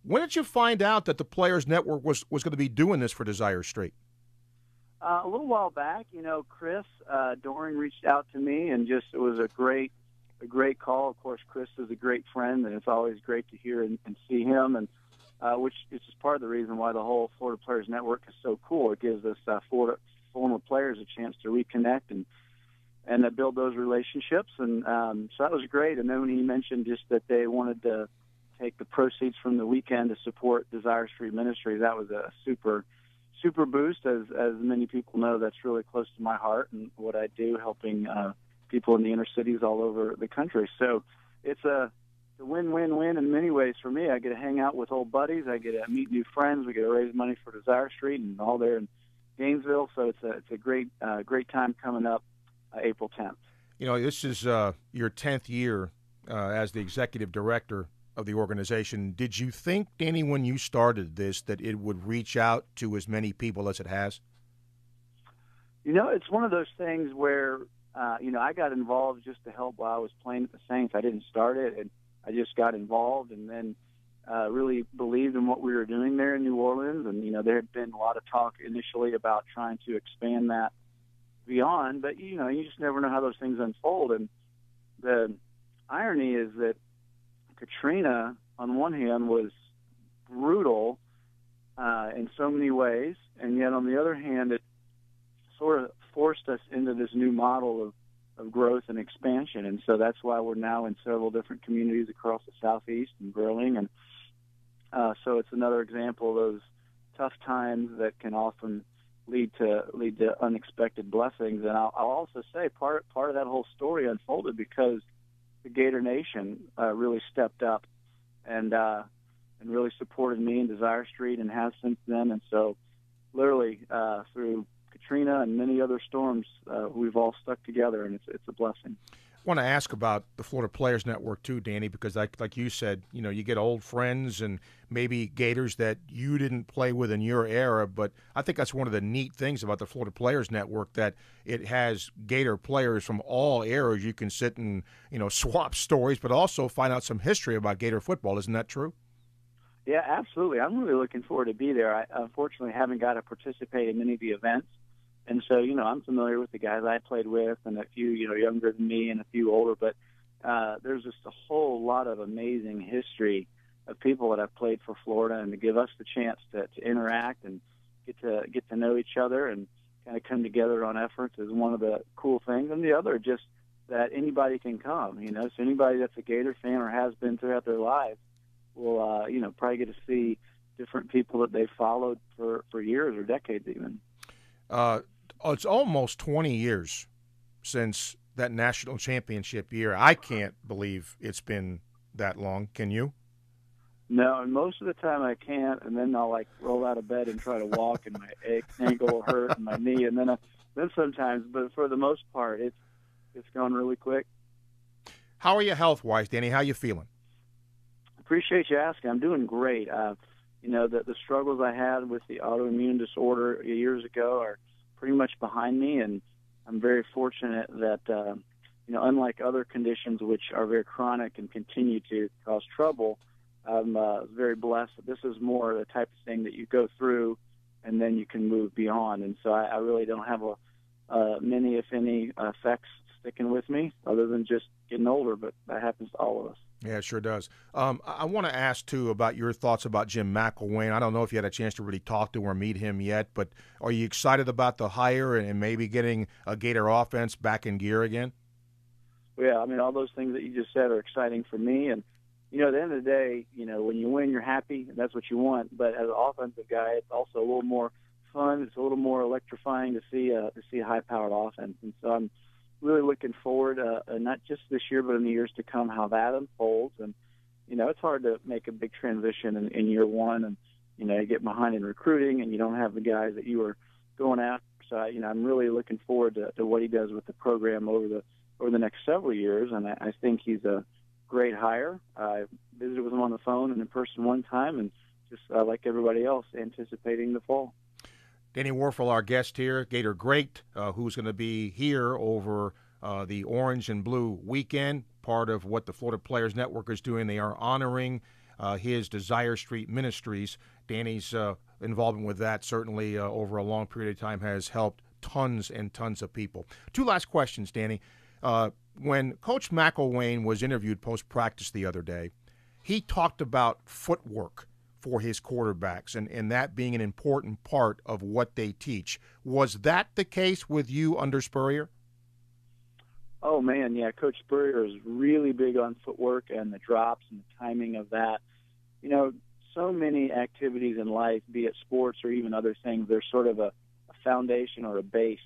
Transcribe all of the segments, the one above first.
When did you find out that the Players Network was going to be doing this for Desire Street? A little while back, Chris Doring reached out to me, and just it was a great call. Of course, Chris is a great friend, and it's always great to hear and see him, and which is just part of the reason why the whole Florida Players Network is so cool. It gives us Florida former players a chance to reconnect and build those relationships, and so that was great. And then when he mentioned just that they wanted to take the proceeds from the weekend to support Desire Street Ministries, that was a super boost. As many people know, that's really close to my heart and what I do, helping people in the inner cities all over the country. So it's a win-win-win in many ways for me. I get to hang out with old buddies. I get to meet new friends. We get to raise money for Desire Street and all there in Gainesville. So it's a great time coming up April 10th. This is your 10th year as the executive director of the organization. Did you think, Danny, when you started this, that it would reach out to as many people as it has? It's one of those things where, I got involved just to help while I was playing at the Saints. I didn't start it, and I just got involved and then really believed in what we were doing there in New Orleans. And, there had been a lot of talk initially about trying to expand that beyond, but, you just never know how those things unfold. And the irony is that Katrina, on one hand, was brutal in so many ways, and yet on the other hand, it sort of forced us into this new model of growth and expansion. And so that's why we're now in several different communities across the Southeast and growing. And so it's another example of those tough times that can often lead to unexpected blessings. And I'll also say part of that whole story unfolded because the Gator Nation really stepped up and really supported me in Desire Street and has since then. And so literally through Katrina and many other storms, we've all stuck together, and it's a blessing. I want to ask about the Florida Players Network too, Danny, because like you said, you get old friends and maybe Gators that you didn't play with in your era, but I think that's one of the neat things about the Florida Players Network, that it has Gator players from all eras. You can sit and, swap stories, but also find out some history about Gator football. Isn't that true? Yeah, absolutely. I'm really looking forward to be there. I unfortunately haven't got to participate in many of the events. And so, I'm familiar with the guys I played with and a few, younger than me and a few older. But there's just a whole lot of amazing history of people that have played for Florida, and to give us the chance to interact and get to know each other and kind of come together on efforts is one of the cool things. And the other, just that anybody can come, So anybody that's a Gator fan or has been throughout their lives will, probably get to see different people that they've followed for years or decades even. It's almost 20 years since that national championship year. I can't believe it's been that long. Can you? No, and most of the time I can't, and then I'll roll out of bed and try to walk, and my ankle will hurt and my knee, and then sometimes. But for the most part, it's gone really quick. How are you health-wise, Danny? How you feeling? Appreciate you asking. I'm doing great. The struggles I had with the autoimmune disorder years ago are pretty much behind me, and I'm very fortunate that, unlike other conditions which are very chronic and continue to cause trouble, I'm very blessed that this is more the type of thing that you go through and then you can move beyond. And so I really don't have many, if any, effects sticking with me other than just getting older, but that happens to all of us. Yeah, it sure does. I want to ask, too, about your thoughts about Jim McElwain. I don't know if you had a chance to really talk to or meet him yet, but are you excited about the hire and maybe getting a Gator offense back in gear again? Yeah, all those things that you just said are exciting for me. And, at the end of the day, when you win, you're happy, and that's what you want. But as an offensive guy, it's also a little more fun. It's a little more electrifying to see a high-powered offense. And so I'm really looking forward, not just this year, but in the years to come, how that unfolds. And, it's hard to make a big transition in year one. And, you get behind in recruiting and you don't have the guys that you were going after. So, I'm really looking forward to what he does with the program over the next several years. And I think he's a great hire. I visited with him on the phone and in person one time, and just like everybody else, anticipating the fall. Danny Wuerffel, our guest here, Gator great, who's going to be here over the Orange and Blue weekend, part of what the Florida Players Network is doing. They are honoring his Desire Street Ministries. Danny's involvement with that certainly over a long period of time has helped tons and tons of people. Two last questions, Danny. When Coach McElwain was interviewed post-practice the other day, he talked about footwork for his quarterbacks and that being an important part of what they teach. Was that the case with you under Spurrier? Oh, man, yeah. Coach Spurrier is really big on footwork and the drops and the timing of that. You know, so many activities in life, be it sports or even other things, there's sort of a foundation or a base,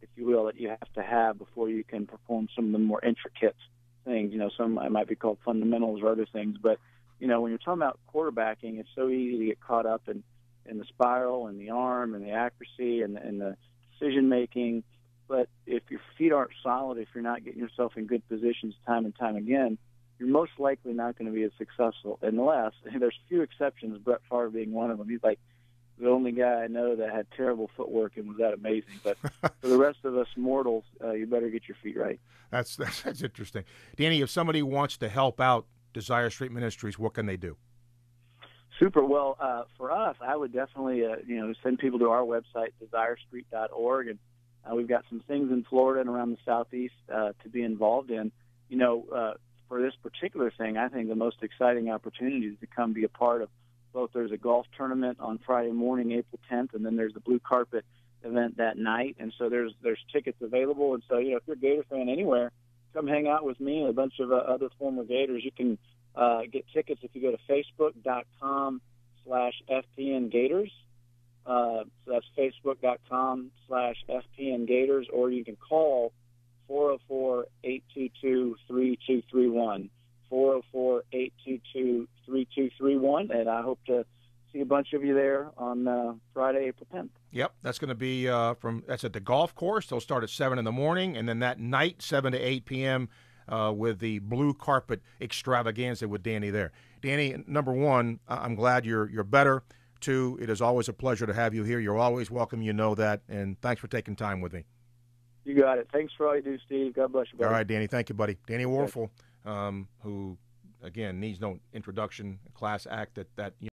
if you will, that you have to have before you can perform some of the more intricate things. You know, some might be called fundamentals or other things. But, you know, when you're talking about quarterbacking, it's so easy to get caught up in the spiral and the arm and the accuracy and the decision-making. But if your feet aren't solid, if you're not getting yourself in good positions time and time again, you're most likely not going to be as successful unless, there's few exceptions, Brett Favre being one of them. He's like the only guy I know that had terrible footwork and was that amazing. But for the rest of us mortals, you better get your feet right. That's interesting. Danny, if somebody wants to help out Desire Street Ministries, what can they do? Super. Well, for us, I would definitely, send people to our website, desirestreet.org, and we've got some things in Florida and around the Southeast to be involved in. You know, for this particular thing, I think the most exciting opportunity is to come be a part of both. There's a golf tournament on Friday morning, April 10th, and then there's the blue carpet event that night. And so there's tickets available. And so, if you're a Gator fan anywhere, come hang out with me and a bunch of other former Gators. You can get tickets if you go to facebook.com/FPNGators. So that's facebook.com/FPNGators, or you can call 404-822-3231, 404-822-3231, and I hope to see a bunch of you there on Friday, April 10th. Yep, that's going to be that's at the golf course. They'll start at 7 in the morning, and then that night, 7 to 8 p.m., with the blue carpet extravaganza with Danny there. Danny, number one, I'm glad you're better. Two, it is always a pleasure to have you here. You're always welcome, you know that, and thanks for taking time with me. You got it. Thanks for all you do, Steve. God bless you, buddy. All right, Danny. Thank you, buddy. Danny Wuerffel, who, again, needs no introduction, class act that